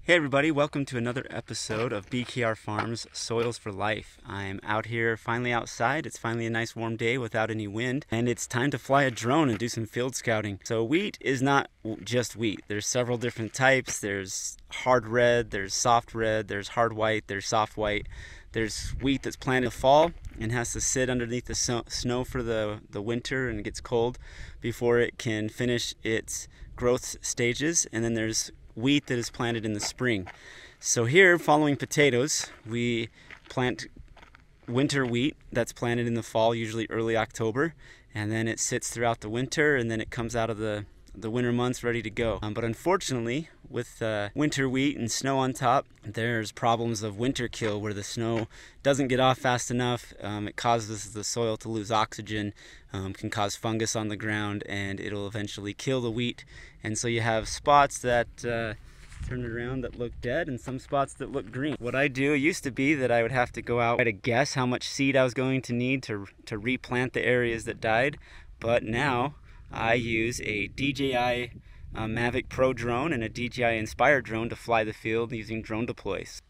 Hey everybody, welcome to another episode of BKR Farms Soils for Life. I'm out here finally outside. It's finally a nice warm day without any wind, and it's time to fly a drone and do some field scouting. So wheat is not just wheat. There's several different types. There's hard red, there's soft red, there's hard white, there's soft white. There's wheat that's planted in the fall and has to sit underneath the snow for the winter and it gets cold before it can finish its growth stages. And then there's wheat that is planted in the spring. So here, following potatoes, we plant winter wheat that's planted in the fall, usually early October, and then it sits throughout the winter, and then it comes out of the winter months ready to go. But unfortunately, with winter wheat and snow on top, there's problems of winter kill where the snow doesn't get off fast enough. It causes the soil to lose oxygen, can cause fungus on the ground, and it'll eventually kill the wheat. And so you have spots that turn it around that look dead and some spots that look green. What I do used to be that I would have to go out and try to guess how much seed I was going to need to replant the areas that died, but now I use a DJI Mavic Pro drone and a DJI Inspire drone to fly the field using drone deploys.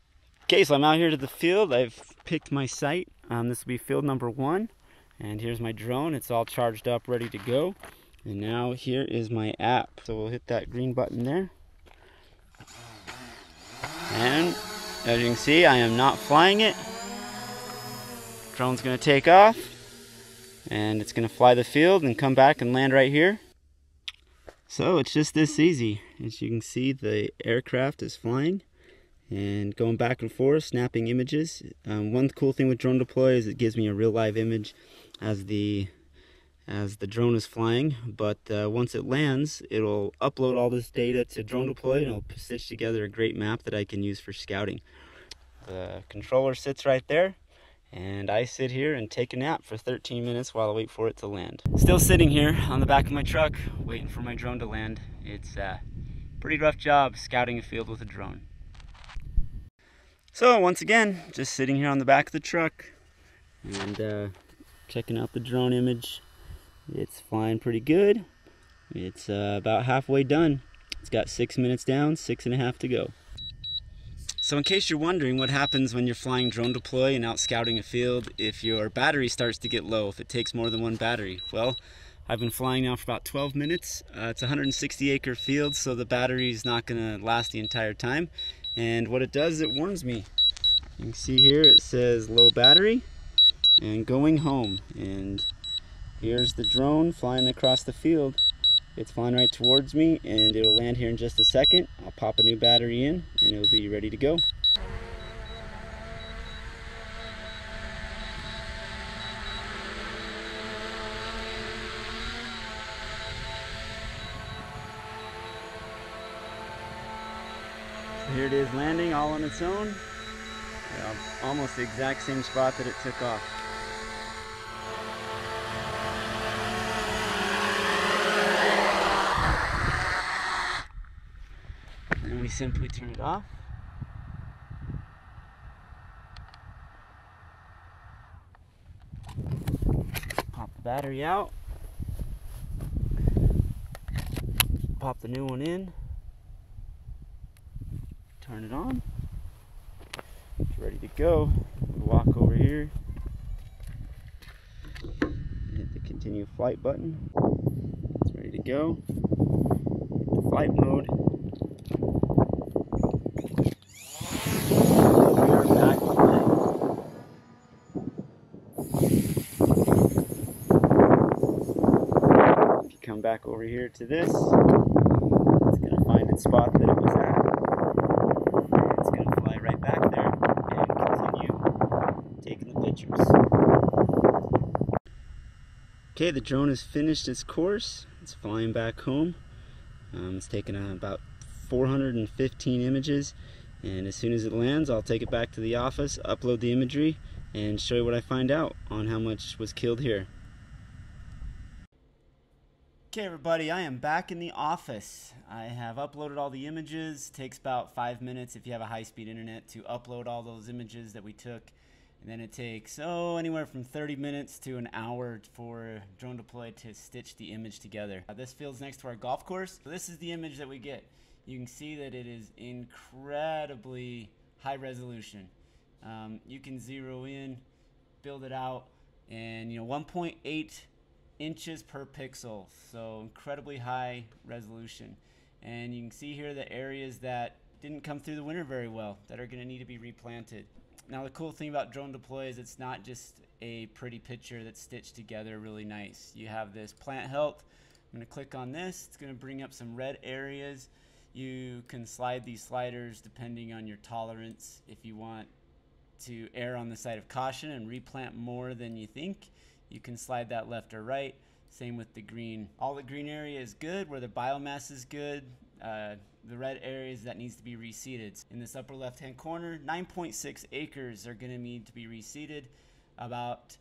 Okay, so I'm out here to the field. I've picked my site. This will be field number 1, and here's my drone. It's all charged up, ready to go. And now here is my app. So we'll hit that green button there. And as you can see, I am not flying it. Drone's gonna take off and it's gonna fly the field and come back and land right here. So it's just this easy. As you can see, the aircraft is flying and going back and forth, snapping images. One cool thing with drone deploy is it gives me a real live image as the drone is flying, but once it lands, it'll upload all this data to drone deploy and it'll stitch together a great map that I can use for scouting. The controller sits right there, and I sit here and take a nap for 13 minutes while I wait for it to land. Still sitting here on the back of my truck, waiting for my drone to land. It's a pretty rough job scouting a field with a drone. So once again, just sitting here on the back of the truck and checking out the drone image. It's flying pretty good. It's about halfway done. It's got 6 minutes down, 6.5 to go. So in case you're wondering what happens when you're flying drone deploy and out scouting a field if your battery starts to get low, if it takes more than one battery. Well, I've been flying now for about 12 minutes. It's a 160 acre field, so the battery is not going to last the entire time. And what it does, it warns me. You can see here it says low battery and going home. And here's the drone flying across the field. It's flying right towards me and it'll land here in just a second. I'll pop a new battery in and it'll be ready to go. So here it is landing all on its own. Almost the exact same spot that it took off. And we simply turn it off. Pop the battery out. Pop the new one in. Turn it on. It's ready to go. Walk over here. Hit the continue flight button. It's ready to go. Hit the flight mode. Come back over here to this. It's going to find its spot that it was at. And it's going to fly right back there and continue taking the pictures. Okay, the drone has finished its course. It's flying back home. It's taken about 415 images, and as soon as it lands, I'll take it back to the office, upload the imagery, and show you what I find out on how much was killed here. Okay everybody, I am back in the office. I have uploaded all the images. It takes about 5 minutes if you have a high-speed internet to upload all those images that we took. And then it takes, anywhere from 30 minutes to an hour for drone deploy to stitch the image together. This field's next to our golf course. So this is the image that we get. you can see that it is incredibly high resolution. You can zero in, build it out, and 1.8 inches per pixel, so incredibly high resolution. And you can see here the areas that didn't come through the winter very well that are going to need to be replanted. Now the cool thing about Drone Deploy is it's not just a pretty picture that's stitched together really nice. You have this plant health. I'm going to click on this. It's going to bring up some red areas. You can slide these sliders depending on your tolerance. If you want to err on the side of caution and replant more than you think, you can slide that left or right. Same with the green. All the green area is good where the biomass is good. The red areas that needs to be reseeded. In this upper left hand corner, 9.6 acres are going to need to be reseeded. About,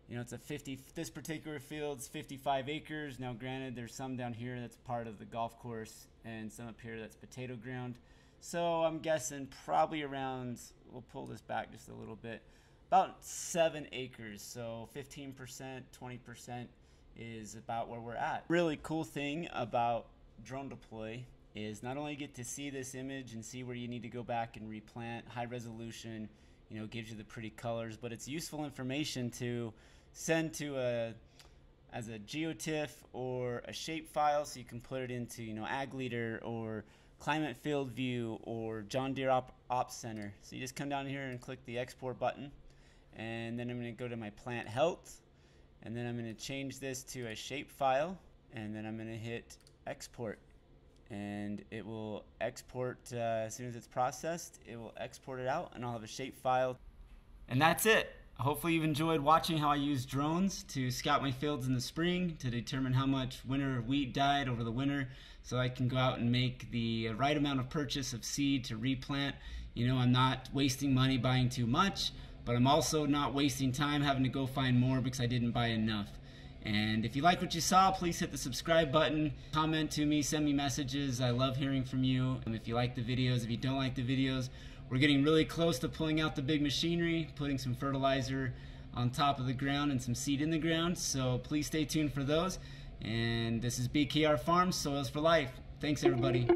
it's a 50, this particular field's 55 acres. Now granted, there's some down here that's part of the golf course and some up here that's potato ground. So I'm guessing probably around, we'll pull this back just a little bit, about 7 acres. So 15%, 20% is about where we're at. Really cool thing about Drone Deploy is not only get to see this image and see where you need to go back and replant, high resolution, gives you the pretty colors, but it's useful information to send to as a geotiff or a shape file, so you can put it into Ag Leader or Climate Field View or John Deere Ops Center. So you just come down here and click the export button, and then I'm going to go to my plant health, and then I'm going to change this to a shape file, and then I'm going to hit export. And it will export as soon as it's processed. It will export it out, and I'll have a shape file. And that's it. Hopefully you've enjoyed watching how I use drones to scout my fields in the spring to determine how much winter wheat died over the winter, so I can go out and make the right amount of purchase of seed to replant. I'm not wasting money buying too much, but I'm also not wasting time having to go find more because I didn't buy enough. And if you like what you saw, please hit the subscribe button, comment to me, send me messages. I love hearing from you. And if you like the videos, if you don't like the videos, we're getting really close to pulling out the big machinery, putting some fertilizer on top of the ground and some seed in the ground. So please stay tuned for those. And this is BKR Farms, Soils for Life. Thanks, everybody.